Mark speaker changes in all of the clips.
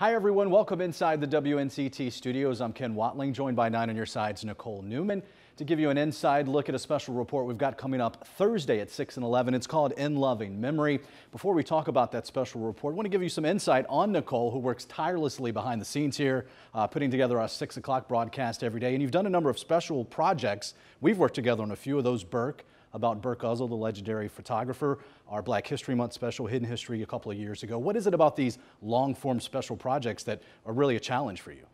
Speaker 1: Hi everyone, welcome inside the WNCT studios. I'm Ken Watling, joined by 9 on your side's Nicole Newman to give you an inside look at a special report we've got coming up Thursday at 6 and 11. It's called In Loving Memory. Before we talk about that special report, I want to give you some insight on Nicole, who works tirelessly behind the scenes here, putting together our 6 o'clock broadcast every day. And you've done a number of special projects. We've worked together on a few of those, about Burke Uzzle, the legendary photographer, our Black History Month special, Hidden History, a couple of years ago. What is it about these long-form special projects that are really a challenge for you?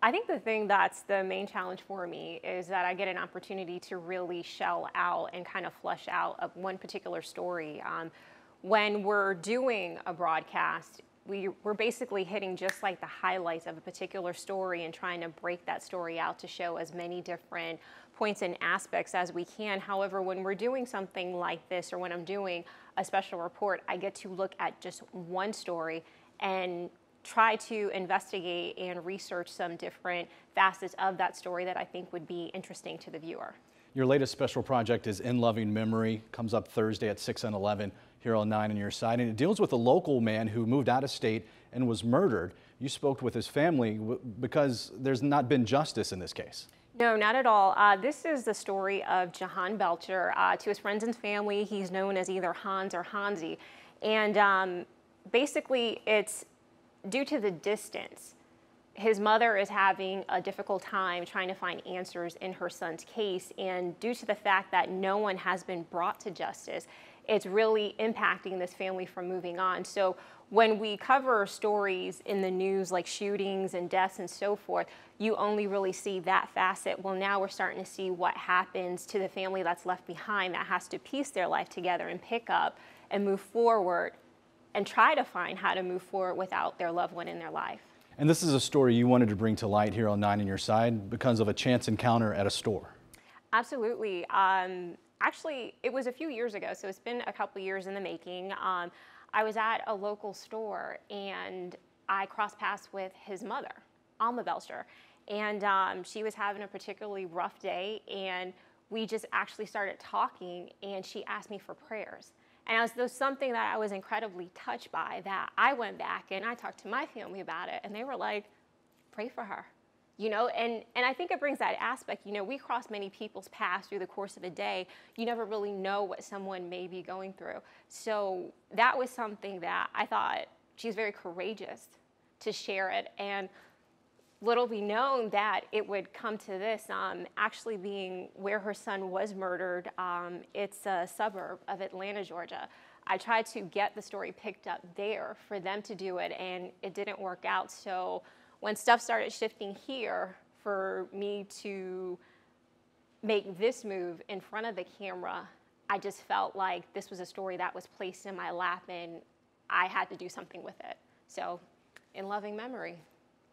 Speaker 2: I think the thing that's the main challenge for me is that I get an opportunity to really shell out and kind of flesh out one particular story. When we're doing a broadcast, we're basically hitting just like the highlights of a particular story and trying to break that story out to show as many different points and aspects as we can. However, when we're doing something like this, or when I'm doing a special report, I get to look at just one story and try to investigate and research some different facets of that story that I think would be interesting to the viewer.
Speaker 1: Your latest special project is In Loving Memory, comes up Thursday at 6 and 11 here on 9 on your side, and it deals with a local man who moved out of state and was murdered. You spoke with his family because there's not been justice in this case.
Speaker 2: No, not at all. This is the story of Jahan Belcher. To his friends and family, he's known as either Hans or Hansi. And basically, it's due to the distance. His mother is having a difficult time trying to find answers in her son's case. And due to the fact that no one has been brought to justice, it's really impacting this family from moving on. So when we cover stories in the news like shootings and deaths and so forth, you only really see that facet. Well, now we're starting to see what happens to the family that's left behind that has to piece their life together and pick up and move forward and try to find how to move forward without their loved one in their life.
Speaker 1: And this is a story you wanted to bring to light here on 9 on your side because of a chance encounter at a store.
Speaker 2: Absolutely. Actually, it was a few years ago, so it's been a couple years in the making. I was at a local store and I crossed paths with his mother, Alma Belcher, and she was having a particularly rough day, and we just actually started talking, and she asked me for prayers. And it was something that I was incredibly touched by, that I went back and I talked to my family about it, and they were like, pray for her. You know, and I think it brings that aspect. You know, we cross many people's paths through the course of a day. You never really know what someone may be going through. So that was something that I thought, she's very courageous to share it. And little be known that it would come to this, actually being where her son was murdered. It's a suburb of Atlanta, Georgia. I tried to get the story picked up there for them to do it, and it didn't work out. So when stuff started shifting here, for me to make this move in front of the camera, I just felt like this was a story that was placed in my lap and I had to do something with it. So In Loving Memory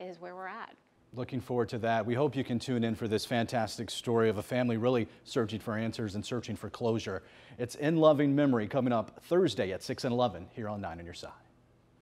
Speaker 2: is where we're at.
Speaker 1: Looking forward to that. We hope you can tune in for this fantastic story of a family really searching for answers and searching for closure. It's In Loving Memory coming up Thursday at 6 and 11 here on 9 on your side.